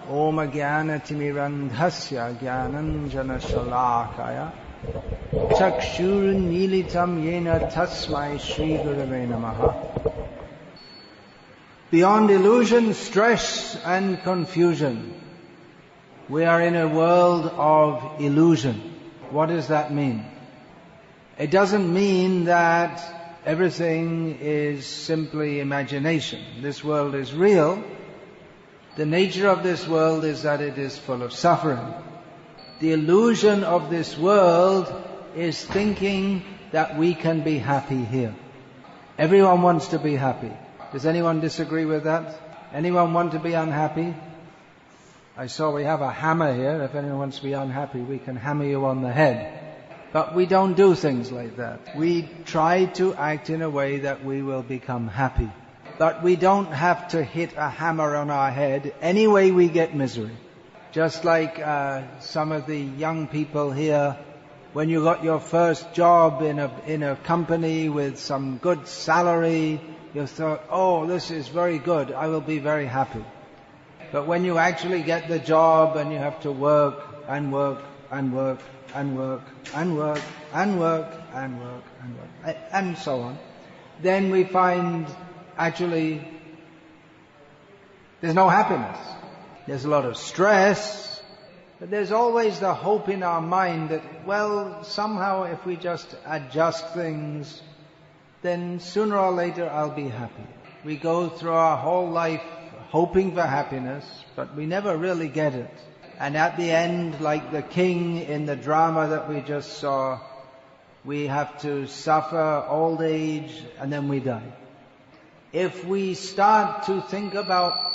Om Jnanatirandhasya Jnananjana Shalakaya Chakshurunmilitam Yena Tasmai Shri Gurave Namaha. Beyond illusion, stress and confusion, we are in a world of illusion. What does that mean? It doesn't mean that everything is simply imagination. This world is real. The nature of this world is that it is full of suffering. The illusion of this world is thinking that we can be happy here. Everyone wants to be happy. Does anyone disagree with that? Anyone want to be unhappy? I saw we have a hammer here. If anyone wants to be unhappy, we can hammer you on the head. But we don't do things like that. We try to act in a way that we will become happy. But we don't have to hit a hammer on our head. Anyway, we get misery. Just like some of the young people here, when you got your first job in a company with some good salary, you thought, oh, this is very good, I will be very happy. But when you actually get the job and you have to work and work and work and work and work and work and work and work and so on, then we find actually there's no happiness. There's a lot of stress, but there's always the hope in our mind that, well, somehow if we just adjust things, then sooner or later I'll be happy. We go through our whole life hoping for happiness, but we never really get it. And at the end, like the king in the drama that we just saw, we have to suffer old age and then we die. If we start to think about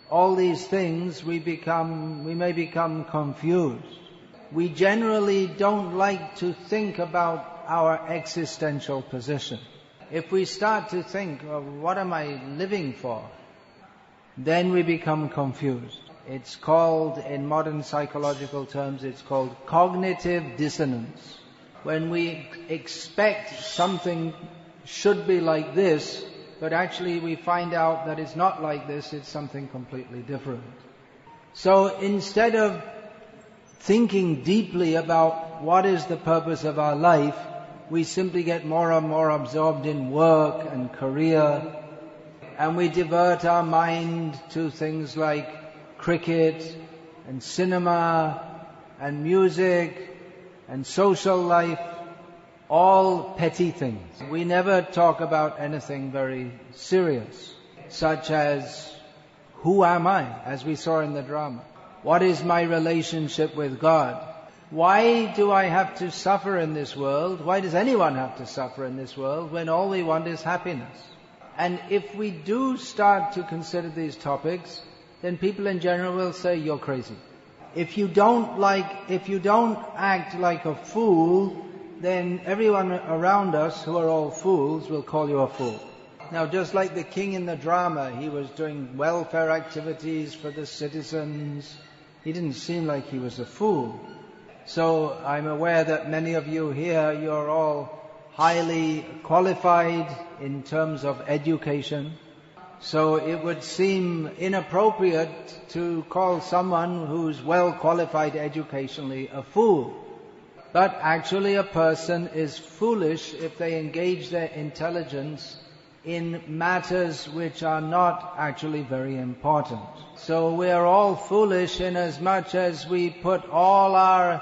all these things, we may become confused. We generally don't like to think about our existential position. If we start to think, well, what am I living for? Then we become confused. It's called, in modern psychological terms, it's called cognitive dissonance. When we expect something should be like this, but actually we find out that it's not like this, it's something completely different. So instead of thinking deeply about what is the purpose of our life, we simply get more and more absorbed in work and career, and we divert our mind to things like cricket and cinema and music and social life, all petty things. We never talk about anything very serious, such as, who am I, as we saw in the drama? What is my relationship with God? Why do I have to suffer in this world? Why does anyone have to suffer in this world when all we want is happiness? And if we do start to consider these topics, then people in general will say, you're crazy. If you don't act like a fool, then everyone around us who are all fools will call you a fool. Now, just like the king in the drama, he was doing welfare activities for the citizens. He didn't seem like he was a fool. So I'm aware that many of you here, you're all highly qualified in terms of education. So it would seem inappropriate to call someone who's well qualified educationally a fool. But actually a person is foolish if they engage their intelligence in matters which are not actually very important. So we are all foolish in as much as we put all our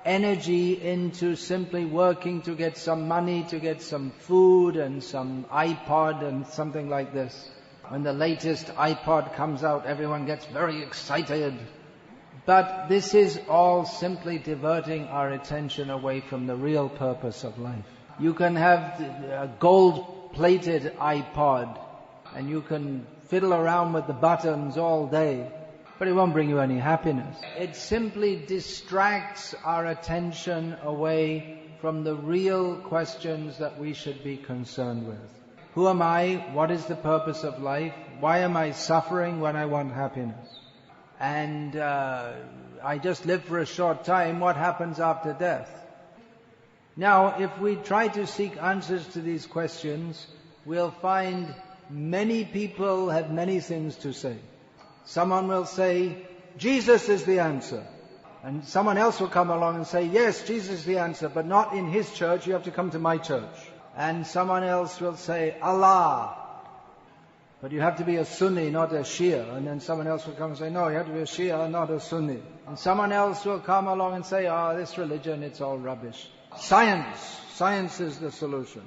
energy into simply working to get some money, to get some food and some iPod and something like this. When the latest iPod comes out, everyone gets very excited. But this is all simply diverting our attention away from the real purpose of life. You can have a gold-plated iPod and you can fiddle around with the buttons all day, but it won't bring you any happiness. It simply distracts our attention away from the real questions that we should be concerned with. Who am I? What is the purpose of life? Why am I suffering when I want happiness? And I just live for a short time. What happens after death? Now, if we try to seek answers to these questions, we'll find many people have many things to say. Someone will say, Jesus is the answer. And someone else will come along and say, yes, Jesus is the answer, but not in his church, you have to come to my church. And someone else will say, Allah. But you have to be a Sunni, not a Shia. And then someone else will come and say, no, you have to be a Shia, not a Sunni. And someone else will come along and say, this religion, it's all rubbish. Science is the solution.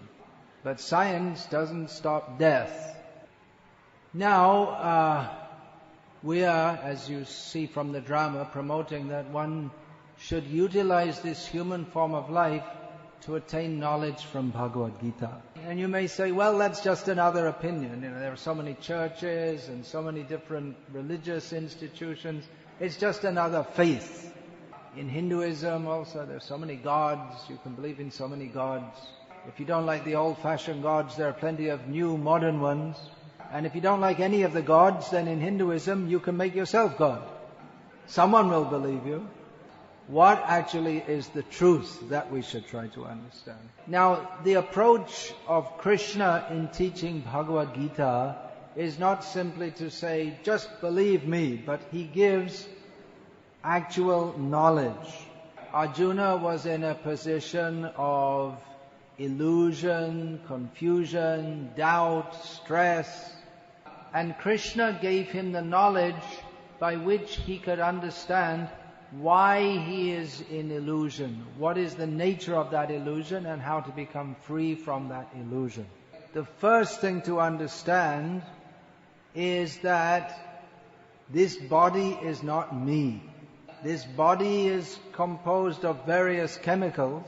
But science doesn't stop death. Now, we are, as you see from the drama, promoting that one should utilize this human form of life to attain knowledge from Bhagavad Gita. And you may say, well, that's just another opinion. There are so many churches and so many different religious institutions. It's just another faith. In Hinduism also, there are so many gods. You can believe in so many gods. If you don't like the old-fashioned gods, there are plenty of new, modern ones. And if you don't like any of the gods, then in Hinduism, you can make yourself God. Someone will believe you. What actually is the truth that we should try to understand? Now, the approach of Krishna in teaching Bhagavad Gita is not simply to say, just believe me, but he gives actual knowledge. Arjuna was in a position of illusion, confusion, doubt, stress, and Krishna gave him the knowledge by which he could understand why he is in illusion, what is the nature of that illusion, and how to become free from that illusion. The first thing to understand is that this body is not me. This body is composed of various chemicals.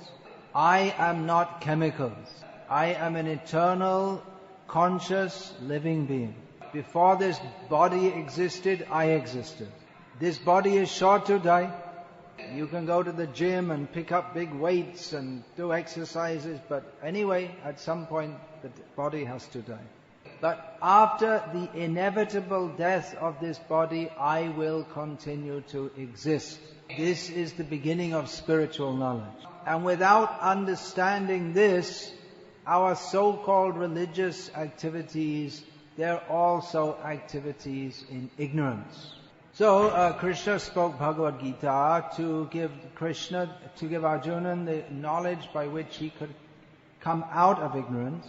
I am not chemicals. I am an eternal, conscious, living being. Before this body existed, I existed. This body is sure to die. You can go to the gym and pick up big weights and do exercises, but anyway, at some point the body has to die. But after the inevitable death of this body, I will continue to exist. This is the beginning of spiritual knowledge. And without understanding this, our so-called religious activities, they're also activities in ignorance. So Krishna spoke Bhagavad Gita to give Arjuna the knowledge by which he could come out of ignorance.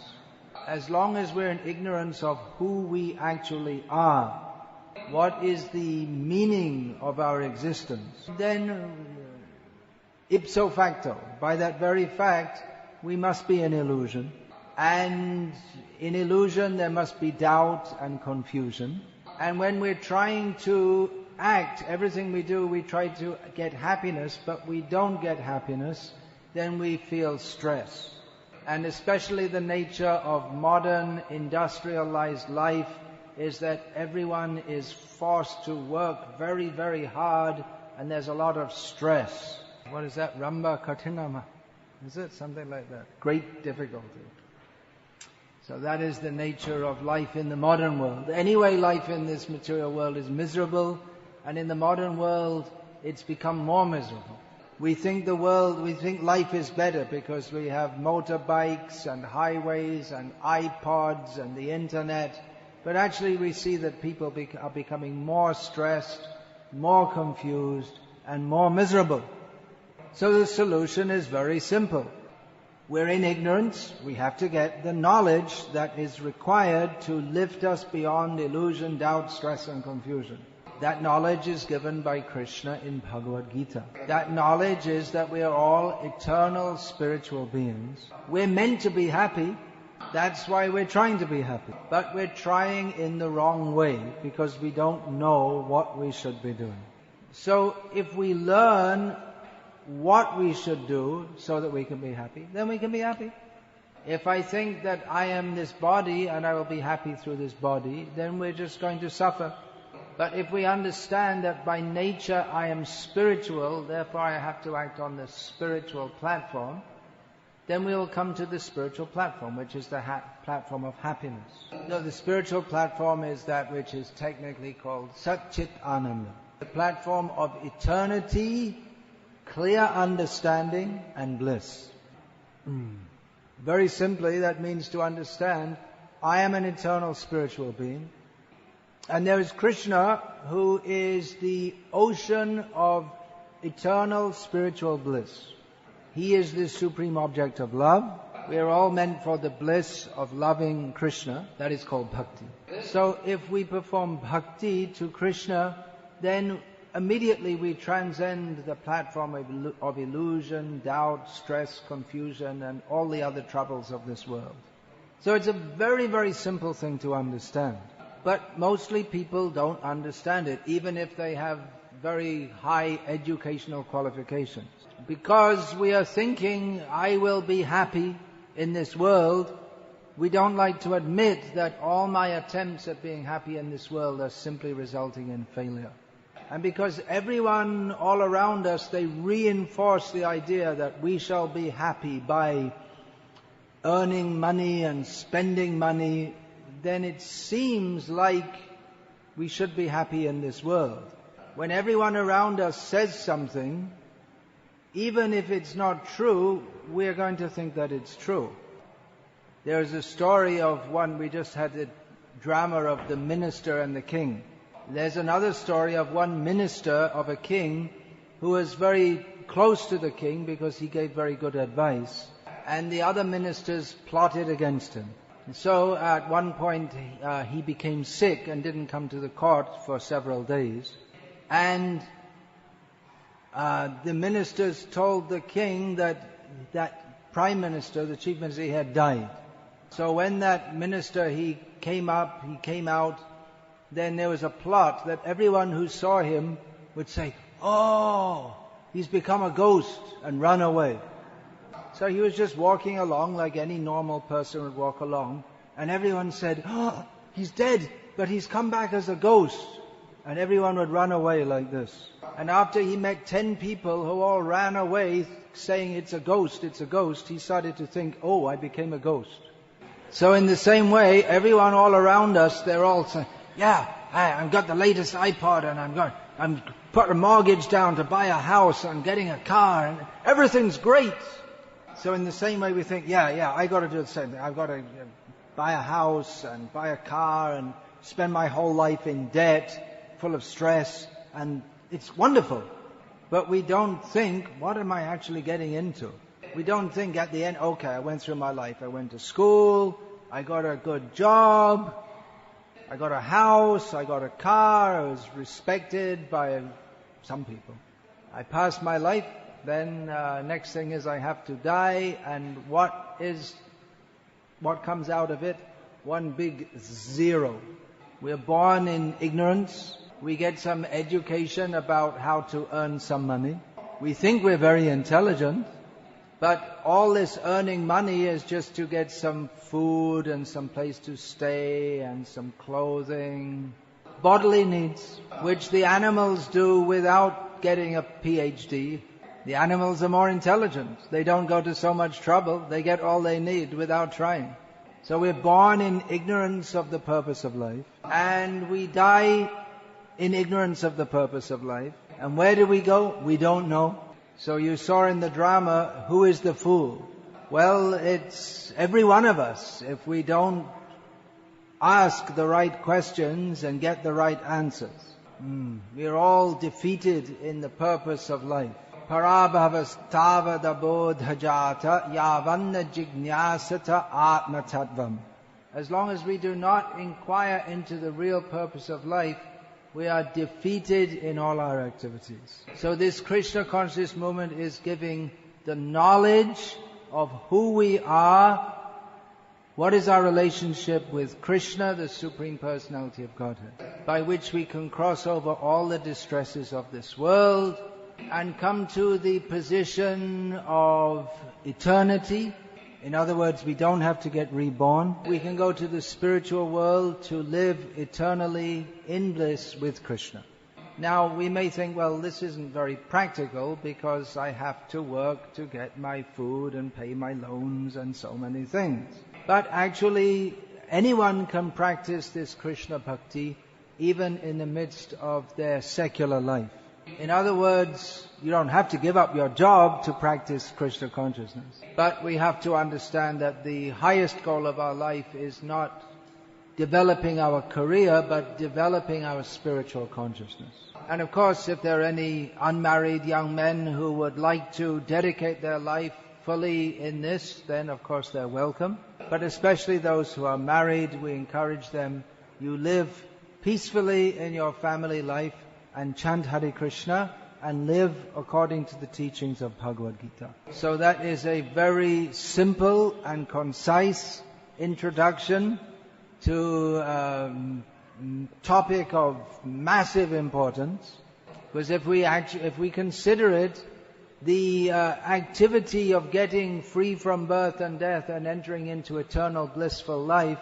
As long as we're in ignorance of who we actually are, what is the meaning of our existence, then ipso facto, by that very fact, we must be in illusion. And in illusion there must be doubt and confusion. And when we're trying to act, everything we do, we try to get happiness, but we don't get happiness, then we feel stress. And especially the nature of modern industrialized life is that everyone is forced to work very, very hard, and there's a lot of stress. What is that? Ramba Katinama? Is it something like that? Great difficulty. So that is the nature of life in the modern world. Anyway, life in this material world is miserable, and in the modern world, it's become more miserable. We think life is better because we have motorbikes and highways and iPods and the internet. But actually we see that people are becoming more stressed, more confused, and more miserable. So the solution is very simple. We're in ignorance. We have to get the knowledge that is required to lift us beyond illusion, doubt, stress, and confusion. That knowledge is given by Krishna in Bhagavad Gita. That knowledge is that we are all eternal spiritual beings. We're meant to be happy. That's why we're trying to be happy. But we're trying in the wrong way because we don't know what we should be doing. So if we learn what we should do so that we can be happy, then we can be happy. If I think that I am this body and I will be happy through this body, then we're just going to suffer. But if we understand that by nature I am spiritual, therefore I have to act on the spiritual platform, then we will come to the spiritual platform, which is the platform of happiness. No, the spiritual platform is that which is technically called Sat Chit Ananda, the platform of eternity, clear understanding, and bliss. Very simply, that means to understand, I am an eternal spiritual being. And there is Krishna, who is the ocean of eternal spiritual bliss. He is the supreme object of love. We are all meant for the bliss of loving Krishna. That is called bhakti. So if we perform bhakti to Krishna, then immediately we transcend the platform of illusion, doubt, stress, confusion, and all the other troubles of this world. So it's a very, very simple thing to understand. But mostly people don't understand it, even if they have very high educational qualifications. Because we are thinking, I will be happy in this world, we don't like to admit that all my attempts at being happy in this world are simply resulting in failure. And because everyone all around us, they reinforce the idea that we shall be happy by earning money and spending money, then it seems like we should be happy in this world. When everyone around us says something, even if it's not true, we're going to think that it's true. There's a story of one, we just had a drama of the minister and the king. There's another story of one minister of a king who was very close to the king because he gave very good advice. And the other ministers plotted against him. So at one point he became sick and didn't come to the court for several days. And the ministers told the king that prime minister, the chief minister, he had died. So when that minister, he came out, then there was a plot that everyone who saw him would say, "Oh, he's become a ghost," and run away. So he was just walking along like any normal person would walk along, and everyone said, "Oh, he's dead, but he's come back as a ghost." And everyone would run away like this. And after he met 10 people who all ran away saying, "It's a ghost, it's a ghost," he started to think, "Oh, I became a ghost." So in the same way, everyone all around us, they're all saying, "Yeah, I've got the latest iPod, and I'm put a mortgage down to buy a house, I'm getting a car, and everything's great." So in the same way we think, yeah, I got to do the same thing. I've got to buy a house and buy a car and spend my whole life in debt, full of stress, and it's wonderful. But we don't think, what am I actually getting into? We don't think at the end, okay, I went through my life. I went to school, I got a good job, I got a house, I got a car, I was respected by some people. I passed my life, then next thing is I have to die, and what comes out of it? One big zero. We're born in ignorance. We get some education about how to earn some money. We think we're very intelligent, but all this earning money is just to get some food and some place to stay and some clothing. Bodily needs, which the animals do without getting a PhD. The animals are more intelligent. They don't go to so much trouble. They get all they need without trying. So we're born in ignorance of the purpose of life, and we die in ignorance of the purpose of life. And where do we go? We don't know. So you saw in the drama, who is the fool? Well, it's every one of us. If we don't ask the right questions and get the right answers, we're all defeated in the purpose of life. Parabhavasthavadabodhajata yavanna jignyasata atmatattvam. As long as we do not inquire into the real purpose of life, we are defeated in all our activities. So this Krishna conscious movement is giving the knowledge of who we are, what is our relationship with Krishna, the Supreme Personality of Godhead, by which we can cross over all the distresses of this world and come to the position of eternity. In other words, we don't have to get reborn. We can go to the spiritual world to live eternally in bliss with Krishna. Now, we may think, well, this isn't very practical because I have to work to get my food and pay my loans and so many things. But actually, anyone can practice this Krishna bhakti even in the midst of their secular life. In other words, you don't have to give up your job to practice Krishna consciousness. But we have to understand that the highest goal of our life is not developing our career, but developing our spiritual consciousness. And of course, if there are any unmarried young men who would like to dedicate their life fully in this, then of course they're welcome. But especially those who are married, we encourage them, you live peacefully in your family life and chant Hare Krishna and live according to the teachings of Bhagavad Gita. So that is a very simple and concise introduction to a topic of massive importance. Because if we consider it, the activity of getting free from birth and death and entering into eternal blissful life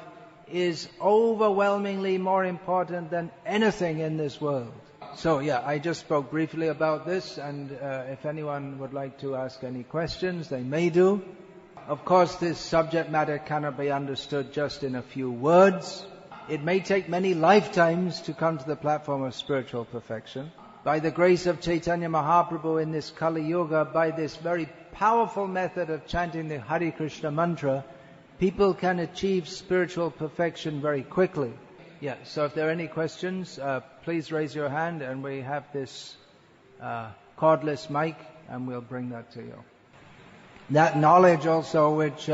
is overwhelmingly more important than anything in this world. So yeah, I just spoke briefly about this, and if anyone would like to ask any questions, they may do. Of course, this subject matter cannot be understood just in a few words. It may take many lifetimes to come to the platform of spiritual perfection. By the grace of Chaitanya Mahaprabhu in this Kali Yuga, by this very powerful method of chanting the Hare Krishna mantra, people can achieve spiritual perfection very quickly. Yeah, so if there are any questions, please raise your hand, and we have this cordless mic, and we'll bring that to you. That knowledge also, which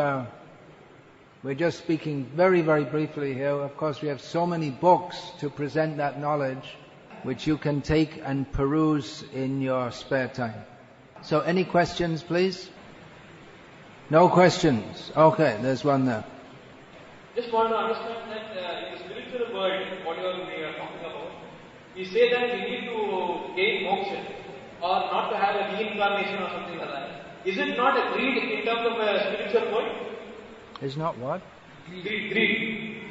we're just speaking very, very briefly here. Of course, we have so many books to present that knowledge, which you can take and peruse in your spare time. So any questions, please? No questions. Okay, there's one there. Just want to understand that in the spiritual world, whatever we are talking about, we say that we need to gain moksha or not to have a reincarnation or something like that. Is it not a greed in terms of a spiritual world? Is not what? Greed.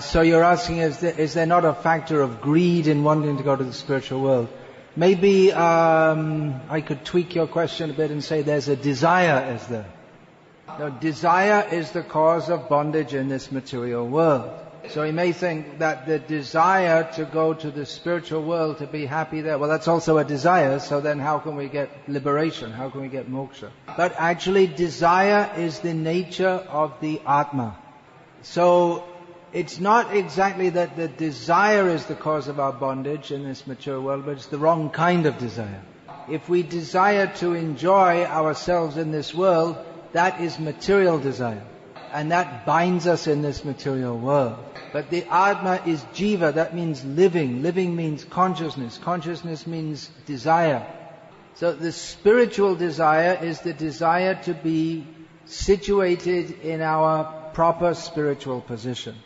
So you're asking, is there not a factor of greed in wanting to go to the spiritual world? Maybe I could tweak your question a bit and say there's a desire, is there? Now, desire is the cause of bondage in this material world. So you may think that the desire to go to the spiritual world, to be happy there, well, that's also a desire, so then how can we get liberation? How can we get moksha? But actually, desire is the nature of the Atma. So it's not exactly that the desire is the cause of our bondage in this material world, but it's the wrong kind of desire. If we desire to enjoy ourselves in this world, that is material desire. And that binds us in this material world. But the Atma is Jiva, that means living. Living means consciousness. Consciousness means desire. So the spiritual desire is the desire to be situated in our proper spiritual position.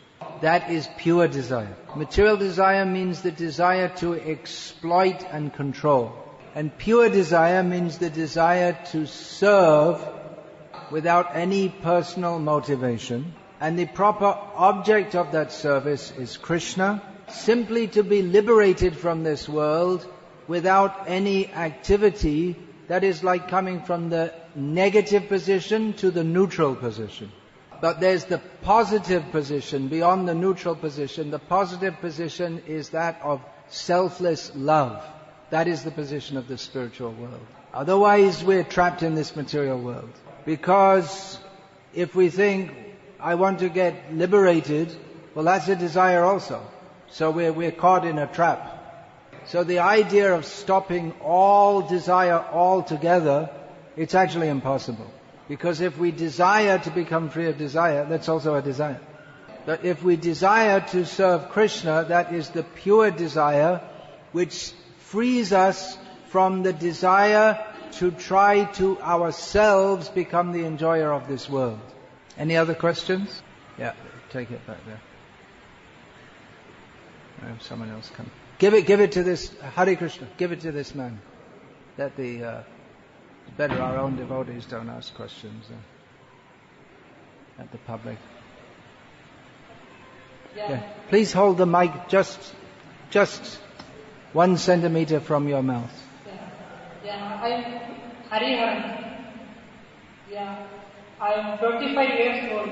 That is pure desire. Material desire means the desire to exploit and control. And pure desire means the desire to serve without any personal motivation. And the proper object of that service is Krishna. Simply to be liberated from this world without any activity, that is like coming from the negative position to the neutral position. But there's the positive position beyond the neutral position. The positive position is that of selfless love. That is the position of the spiritual world. Otherwise, we're trapped in this material world. Because if we think, I want to get liberated, well, that's a desire also. So we're caught in a trap. So the idea of stopping all desire altogether, it's actually impossible. Because if we desire to become free of desire, that's also a desire. But if we desire to serve Krishna, that is the pure desire which frees us from the desire to try to ourselves become the enjoyer of this world. Any other questions? Yeah, take it back there. I have someone else come. Give it to this, Hare Krishna, give it to this man. That it's better our own devotees don't ask questions at the public. Yeah. Please hold the mic just 1 centimeter from your mouth. Yeah, I'm Hariharan. Yeah, I'm 25 years old.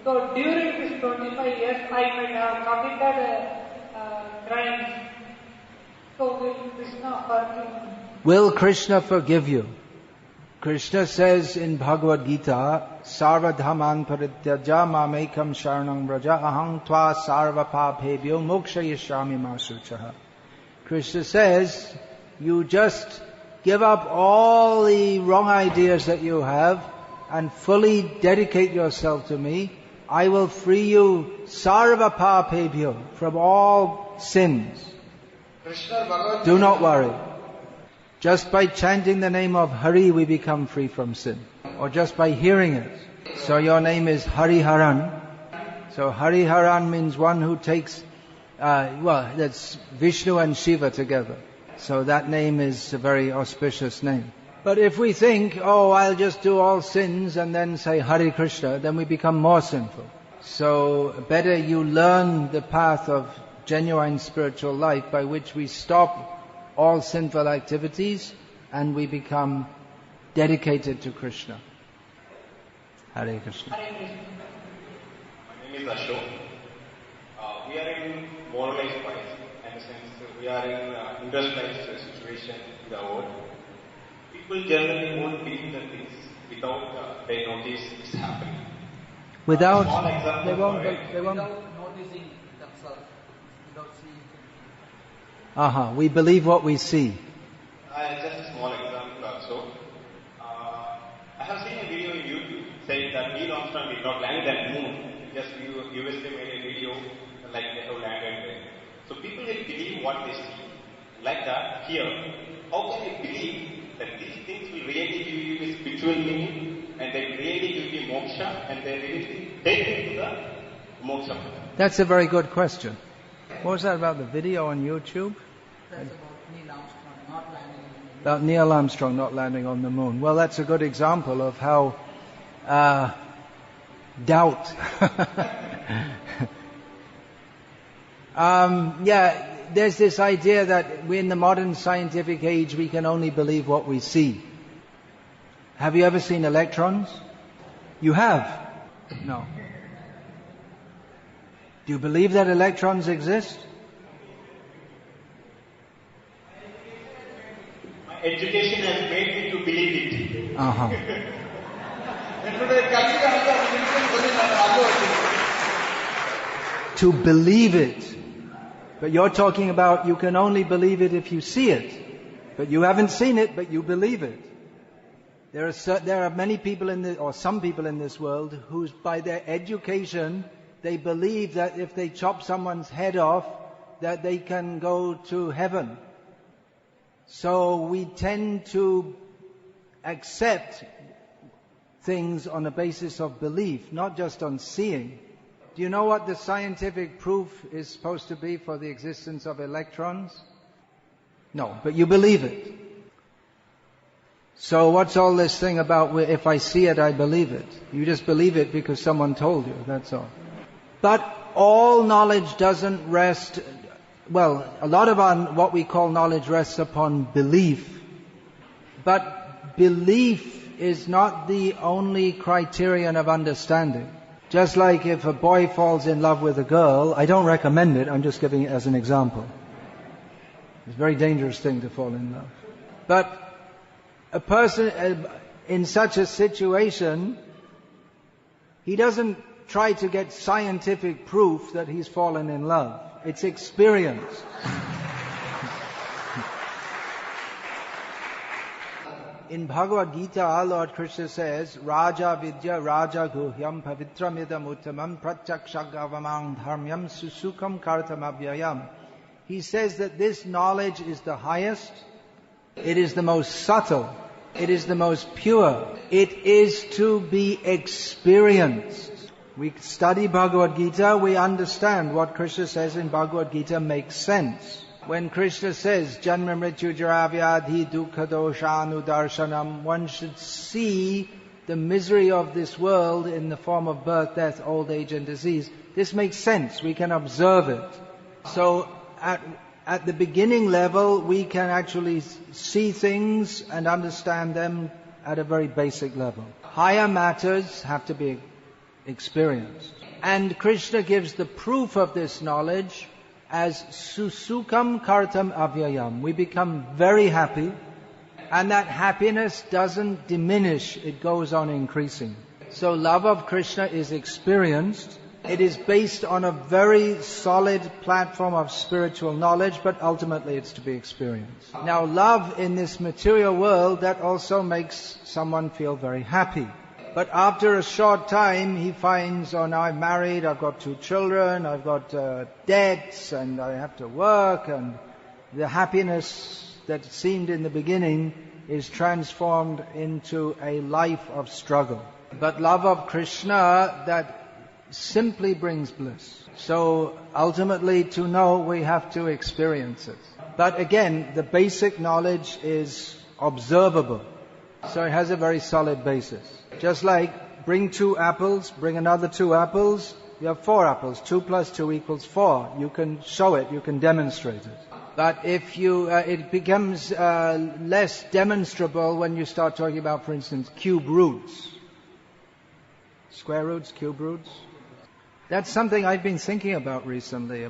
So during this 25 years, I might have committed crimes. So will Krishna forgive me? Will Krishna forgive you? Krishna says in Bhagavad Gita, Sarva dhamman parityaja mamekam sharanam vraja aham tva sarva papebhyo mokshayishyami ma shuchaha. Krishna says, you just give up all the wrong ideas that you have and fully dedicate yourself to me. I will free you sarva papebhyo, from all sins. Do not worry. Just by chanting the name of Hari, we become free from sin. Or just by hearing it. So your name is Hariharan. So Hariharan means one who takes, that's Vishnu and Shiva together. So that name is a very auspicious name. But if we think, I'll just do all sins and then say Hare Krishna, then we become more sinful. So better you learn the path of genuine spiritual life by which we stop all sinful activities and we become dedicated to Krishna. Hare Krishna. My name is Ashok. We are in moralized life, in the sense we are in industrialized situation in the world. People generally won't believe the things without they notice it's happening. They won't noticing themselves, without seeing things. We believe what we see. Just a small example also. I have seen a video on YouTube saying that Neil Armstrong did not land on the moon. Just USA made a video like they have landed there. So people will believe what they see. Like that, here, how can they believe that these things will really give you a spiritual meaning and they will really give you moksha and they will take you to the moksha? That's a very good question. What was that about the video on YouTube? That's about Neil Armstrong not landing on the moon. About Neil Armstrong not landing on the moon. Well, that's a good example of how doubt. There's this idea that we in the modern scientific age we can only believe what we see. Have you ever seen electrons? You have? No. Do you believe that electrons exist? My education has made me to believe it. To believe it. But you're talking about you can only believe it if you see it. But you haven't seen it, but you believe it. There are many people some people in this world who, by their education, they believe that if they chop someone's head off, that they can go to heaven. So we tend to accept things on a basis of belief, not just on seeing. Do you know what the scientific proof is supposed to be for the existence of electrons? No, but you believe it. So what's all this thing about if I see it, I believe it? You just believe it because someone told you, that's all. But all knowledge doesn't rest, a lot of what we call knowledge rests upon belief. But belief is not the only criterion of understanding. Just like if a boy falls in love with a girl, I don't recommend it, I'm just giving it as an example. It's a very dangerous thing to fall in love. But a person in such a situation, he doesn't try to get scientific proof that he's fallen in love. It's experience. In Bhagavad Gita, Lord Krishna says, Raja Vidya Raja Guhyam Pavitramidam Uttamam Pratyakshagavamang Dharmyam Susukam Kartam Avyayam. He says that this knowledge is the highest, it is the most subtle, it is the most pure, it is to be experienced. We study Bhagavad Gita, we understand what Krishna says in Bhagavad Gita makes sense. When Krishna says, Janma Mrityu Jara Vyadhi Dukkha Doshanu Darshanam, one should see the misery of this world in the form of birth, death, old age and disease. This makes sense, we can observe it. So at the beginning level, we can actually see things and understand them at a very basic level. Higher matters have to be experienced. And Krishna gives the proof of this knowledge as susukam kartam avyayam. We become very happy And that happiness doesn't diminish, it goes on increasing. So love of Krishna is experienced. It is based on a very solid platform of spiritual knowledge, but ultimately it's to be experienced. Now love in this material world, that also makes someone feel very happy. But after a short time, he finds, oh, now I'm married, I've got 2 children, I've got debts, and I have to work, and the happiness that seemed in the beginning is transformed into a life of struggle. But love of Krishna, that simply brings bliss. So ultimately, to know, we have to experience it. But again, the basic knowledge is observable. So it has a very solid basis. Just like bring 2 apples, bring another 2 apples, you have 4 apples. 2 plus 2 equals 4. You can show it, you can demonstrate it. But if it becomes less demonstrable when you start talking about, for instance, cube roots. Square roots, cube roots. That's something I've been thinking about recently,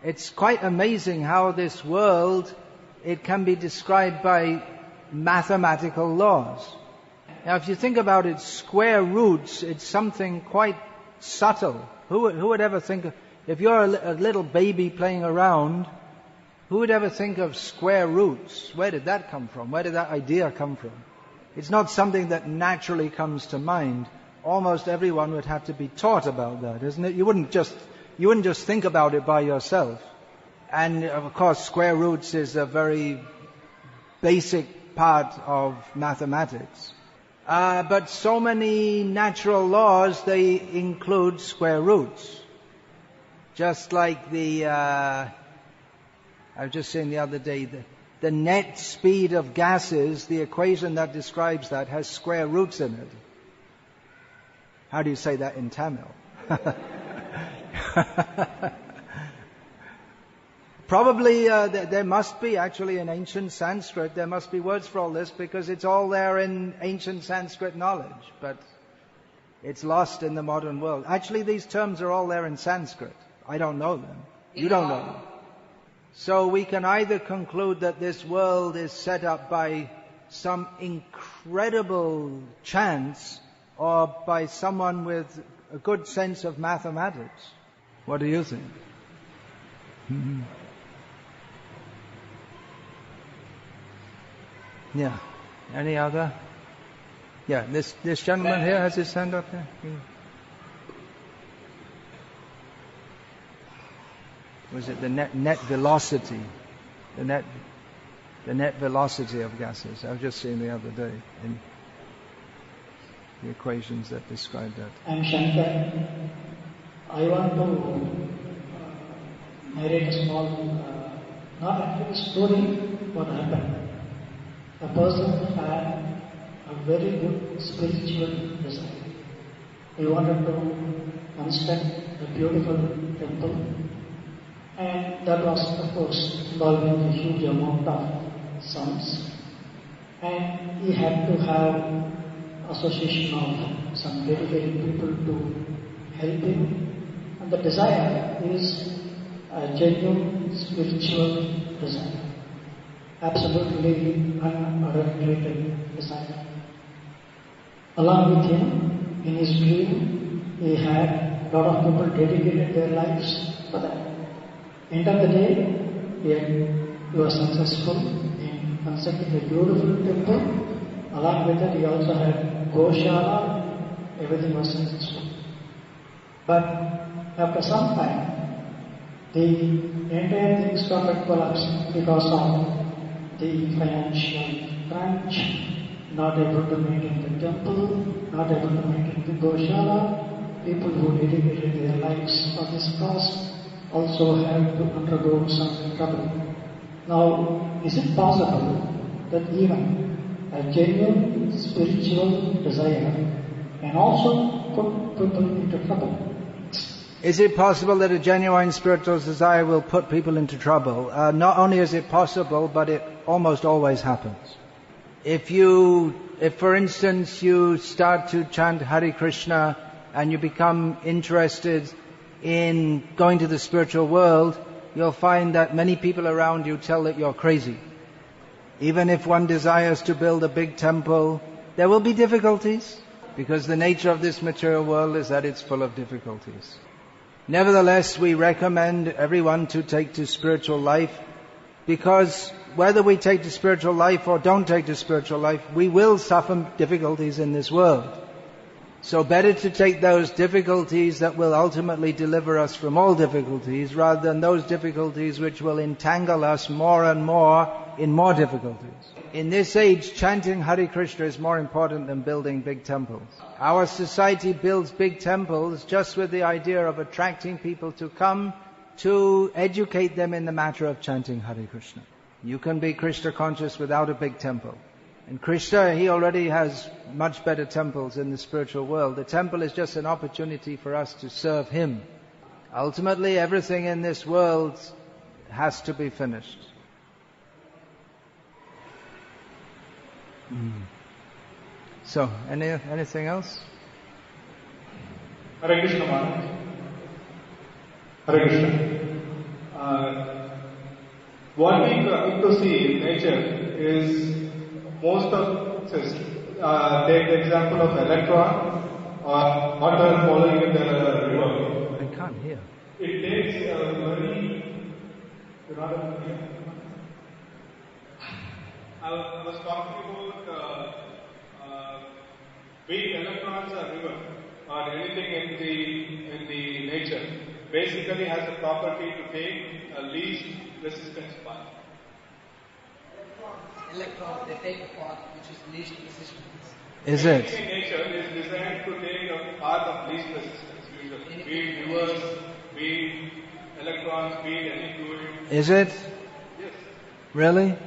it's quite amazing how this world, it can be described by mathematical laws. Now if you think about it, square roots, it's something quite subtle. Who would ever think of, if you're a little baby playing around, who would ever think of square roots? Where did that come from? Where did that idea come from? It's not something that naturally comes to mind. Almost everyone would have to be taught about that, isn't it? You wouldn't just think about it by yourself. And of course, square roots is a very basic part of mathematics. But so many natural laws, they include square roots. Just like I was just saying the other day, the net speed of gases, the equation that describes that has square roots in it. How do you say that in Tamil? Probably there must be actually in ancient Sanskrit, there must be words for all this because it's all there in ancient Sanskrit knowledge, but it's lost in the modern world. Actually, these terms are all there in Sanskrit. I don't know them. You don't know them. So we can either conclude that this world is set up by some incredible chance or by someone with a good sense of mathematics. What do you think? Yeah. Any other? Yeah, this gentleman here has his hand up here. Was it the net velocity? The net velocity of gases. I was just saying the other day in the equations that describe that. I'm Shankar. I want to narrate a small, not actually story, what happened. A person had a very good spiritual desire. He wanted to construct a beautiful temple, and that was, of course, involving a huge amount of sums. And he had to have association of some dedicated people to help him. And the desire is a genuine spiritual desire. Absolutely unadulterated desire. Along with him, in his dream, he had a lot of people dedicated their lives for that. End of the day, he was successful in constructing a beautiful temple. Along with it, he also had Goshala, everything was successful. But after some time, the entire thing started collapsing because of the financial crunch, not able to maintain the temple, not able to maintain the Goshala. People who dedicated their lives for this cause also have to undergo some trouble. Now, is it possible that even a genuine spiritual desire can also put people into trouble? Is it possible that a genuine spiritual desire will put people into trouble? Not only is it possible, but it almost always happens. If for instance you start to chant Hare Krishna and you become interested in going to the spiritual world, you'll find that many people around you tell that you're crazy. Even if one desires to build a big temple, there will be difficulties, because the nature of this material world is that it's full of difficulties. Nevertheless, we recommend everyone to take to spiritual life, because whether we take to spiritual life or don't take to spiritual life, we will suffer difficulties in this world. So better to take those difficulties that will ultimately deliver us from all difficulties, rather than those difficulties which will entangle us more and more in more difficulties. In this age, chanting Hare Krishna is more important than building big temples. Our society builds big temples just with the idea of attracting people to come to educate them in the matter of chanting Hare Krishna. You can be Krishna conscious without a big temple. And Krishna, he already has much better temples in the spiritual world. The temple is just an opportunity for us to serve him. Ultimately, everything in this world has to be finished. So, anything else? Hare Krishna Maharaj. Hare Krishna. What we come to see in nature is most of, take the example of electron or water falling in the river. I can't hear. It takes a very, I was talking about being electrons or river or anything in the nature basically has a property to take a least resistance path. Electrons, they take a path which is least resistance. Is it? Everything in nature is designed to take a path of least resistance usually. Be it rivers, be it electrons, be it any fluid. Is it? Yes. Really? Yes.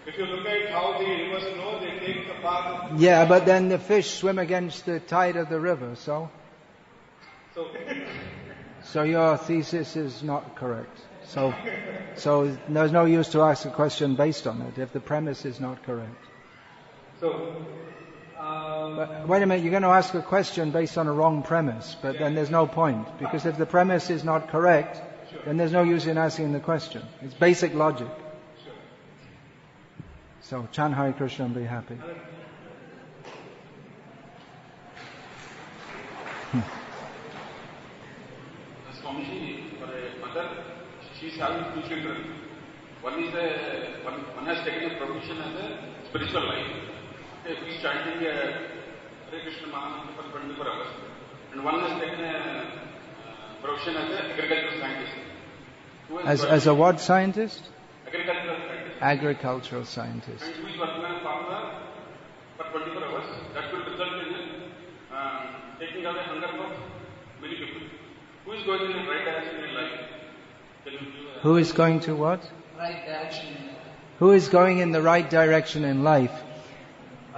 If you look at how the rivers flow, they take the path. Yeah, but then the fish swim against the tide of the river, so? So your thesis is not correct. So there's no use to ask a question based on it if the premise is not correct. But wait a minute, you're going to ask a question based on a wrong premise, but then there's no point, because if the premise is not correct, then there's no use in asking the question. It's basic logic. So chant Hare Krishna and be happy. Swami, for a mother, she's having 2 children. One has taken a profession as a spiritual life. He's chanting Hare Krishna Mahamantra for 24 hours. And one has taken a profession as an agricultural scientist. As a what scientist? Agricultural scientist. Agricultural scientist. And who is working on farmer for 24 hours. That will result in taking away hunger for many people. Who is going in the right direction in life? Who is going to what? Right direction. Who is going in the right direction in life?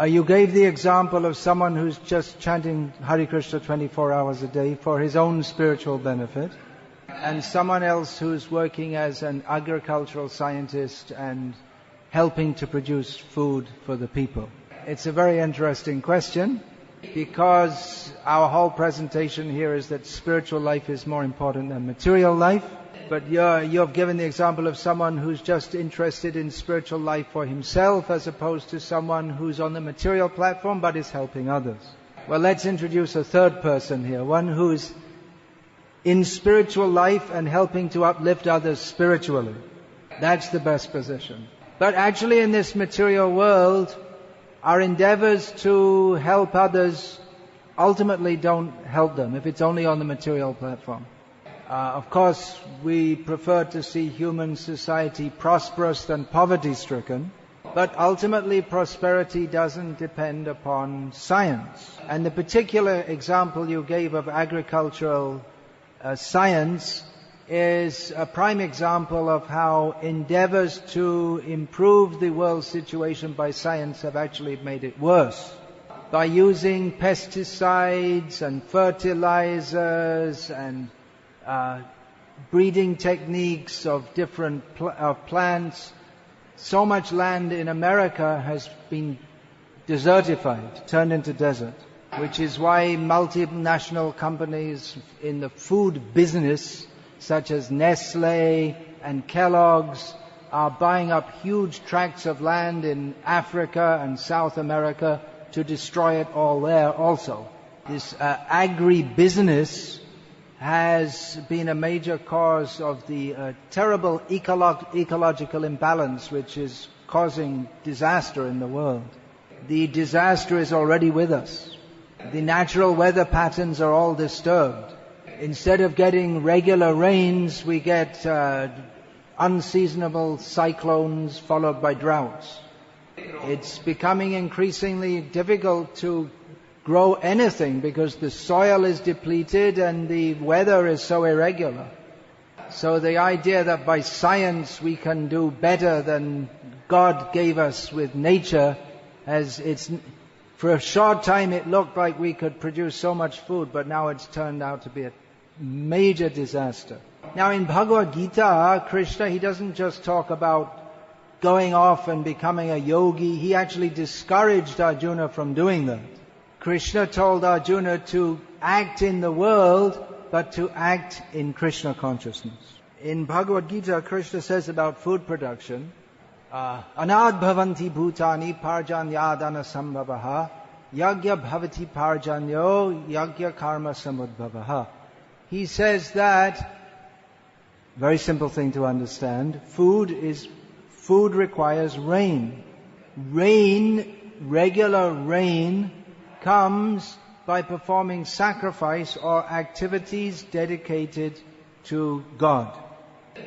You gave the example of someone who's just chanting Hare Krishna 24 hours a day for his own spiritual benefit, and someone else who's working as an agricultural scientist and helping to produce food for the people. It's a very interesting question, because our whole presentation here is that spiritual life is more important than material life. But you've given the example of someone who's just interested in spiritual life for himself, as opposed to someone who's on the material platform but is helping others. Well, let's introduce a third person here, one who's in spiritual life and helping to uplift others spiritually. That's the best position. But actually in this material world, our endeavors to help others ultimately don't help them if it's only on the material platform. Of course, we prefer to see human society prosperous than poverty-stricken, but ultimately prosperity doesn't depend upon science. And the particular example you gave of agricultural science is a prime example of how endeavors to improve the world situation by science have actually made it worse. By using pesticides and fertilizers and breeding techniques of different plants, so much land in America has been desertified, turned into desert, which is why multinational companies in the food business, such as Nestle and Kellogg's, are buying up huge tracts of land in Africa and South America to destroy it all there also. This agri-business has been a major cause of the terrible ecological imbalance which is causing disaster in the world. The disaster is already with us. The natural weather patterns are all disturbed. Instead of getting regular rains, we get unseasonable cyclones followed by droughts. It's becoming increasingly difficult to grow anything because the soil is depleted and the weather is so irregular. So the idea that by science we can do better than God gave us with nature, for a short time it looked like we could produce so much food, but now it's turned out to be a major disaster. Now in Bhagavad Gita, Krishna, he doesn't just talk about going off and becoming a yogi. He actually discouraged Arjuna from doing that. Krishna told Arjuna to act in the world, but to act in Krishna consciousness. In Bhagavad Gita, Krishna says about food production, Anad bhavanti bhutani parjanyadana sambhavaha yagya bhavati parjanyo yagya karma samudbhavaha. He says that, very simple thing to understand, food requires rain. Regular rain comes by performing sacrifice or activities dedicated to God.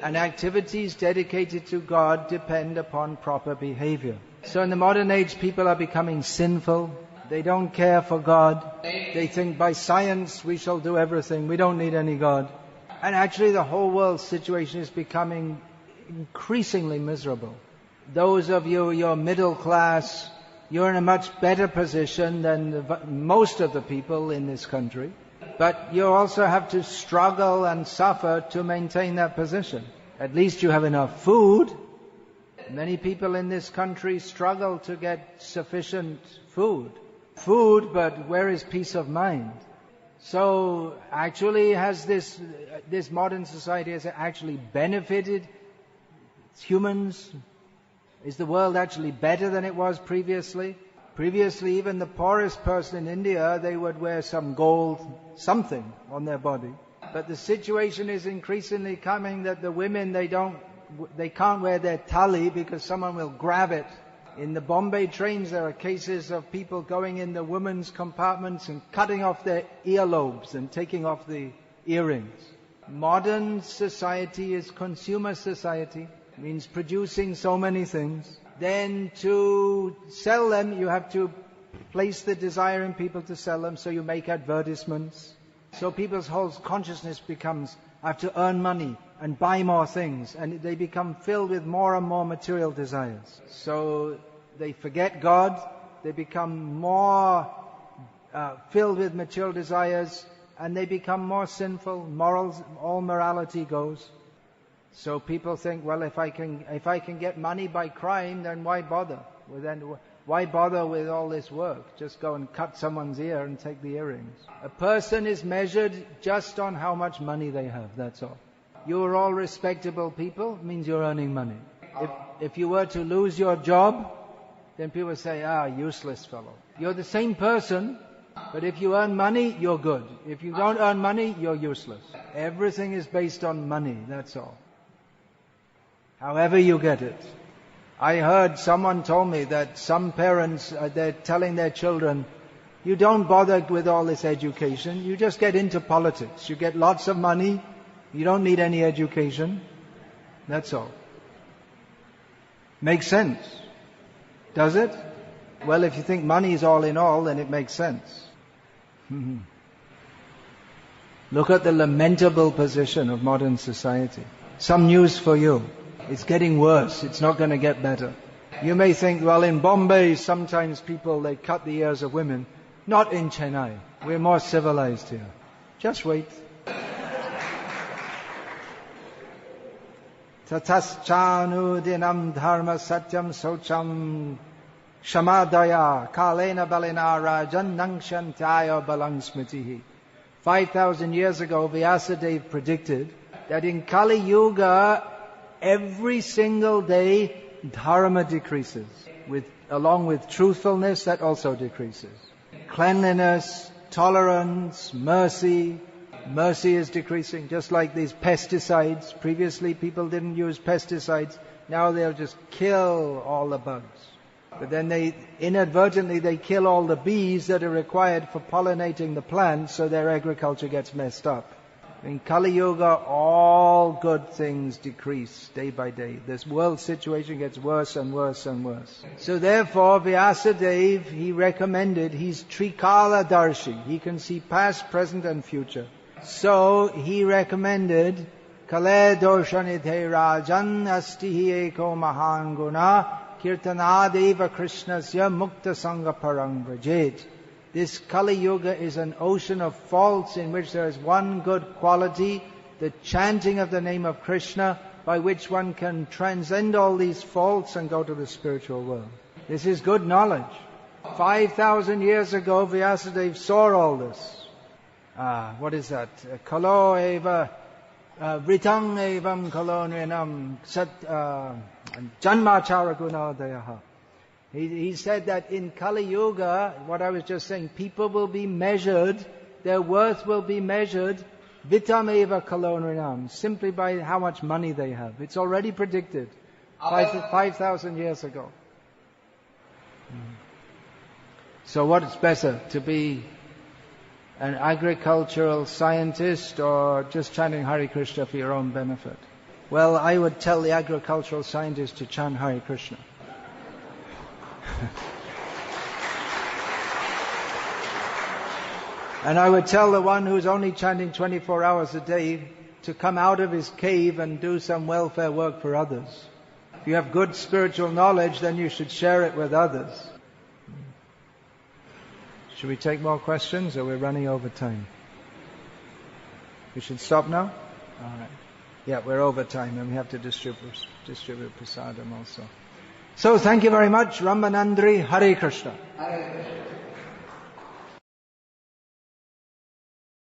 And activities dedicated to God depend upon proper behavior. So in the modern age, people are becoming sinful. They don't care for God. They think by science we shall do everything. We don't need any God. And actually the whole world's situation is becoming increasingly miserable. Those of you, you're middle class, you're in a much better position than most of the people in this country. But you also have to struggle and suffer to maintain that position. At least you have enough food. Many people in this country struggle to get sufficient food. But where is peace of mind? So actually this modern society has actually benefited humans? Is the world actually better than it was previously? Previously, even the poorest person in India, they would wear some gold, something on their body. But the situation is increasingly coming that the women, they can't wear their tali because someone will grab it. In the Bombay trains, there are cases of people going in the women's compartments and cutting off their earlobes and taking off the earrings. Modern society is consumer society, means producing so many things. Then to sell them, you have to place the desire in people to sell them, so you make advertisements. So people's whole consciousness becomes, I have to earn money and buy more things, and they become filled with more and more material desires. So they forget God, they become more filled with material desires, and they become more sinful. All morality goes. So people think, well, if I can get money by crime, then why bother? Well, then why bother with all this work? Just go and cut someone's ear and take the earrings. A person is measured just on how much money they have, that's all. You are all respectable people, means you're earning money. If you were to lose your job, then people say, useless fellow. You're the same person, but if you earn money, you're good. If you don't earn money, you're useless. Everything is based on money, that's all. However you get it. I heard someone told me that some parents, they're telling their children, you don't bother with all this education, you just get into politics. You get lots of money, you don't need any education. That's all. Makes sense. Does it? Well, if you think money is all in all, then it makes sense. Look at the lamentable position of modern society. Some news for you. It's getting worse. It's not going to get better. You may think, well, in Bombay, sometimes people, they cut the ears of women. Not in Chennai. We're more civilized here. Just wait. Tataschanu dinam dharma satyam socham shamadaya kalena balena rajan nangshantaya balang smitihi. 5,000 years ago, Vyasadeva predicted that in Kali Yuga, every single day, dharma decreases. Along with truthfulness, that also decreases. Cleanliness, tolerance, mercy. Mercy is decreasing, just like these pesticides. Previously, people didn't use pesticides. Now they'll just kill all the bugs. But then inadvertently they kill all the bees that are required for pollinating the plants, so their agriculture gets messed up. In Kali Yuga, all good things decrease day by day. This world situation gets worse and worse and worse. So therefore, Vyasadeva, he recommended, he's Trikala Darshi. He can see past, present and future. So he recommended, Kale Dorshanite Rajan Astihi Eko Mahanguna Kirtanadeva Krishnasya Mukta Sangha Parang Vrajet. This Kali Yuga is an ocean of faults in which there is one good quality, the chanting of the name of Krishna, by which one can transcend all these faults and go to the spiritual world. This is good knowledge. 5,000 years ago, Vyasadeva saw all this. What is that? Kalo eva, vritang evam kalo nrinam, janmachara gunadayaha. He said that in Kali Yuga, what I was just saying, people will be measured, their worth will be measured, vitam eva kalonrinam, simply by how much money they have. It's already predicted 5,000 years ago. So what is better, to be an agricultural scientist or just chanting Hare Krishna for your own benefit? Well, I would tell the agricultural scientist to chant Hare Krishna. And I would tell the one who's only chanting 24 hours a day to come out of his cave and do some welfare work for others. If you have good spiritual knowledge, then you should share it with others. Should we take more questions, or we're running over time? We should stop now? All right. Yeah, we're over time and we have to distribute prasadam also. So thank you very much. Ramanandri, Hare Krishna. Hare Krishna.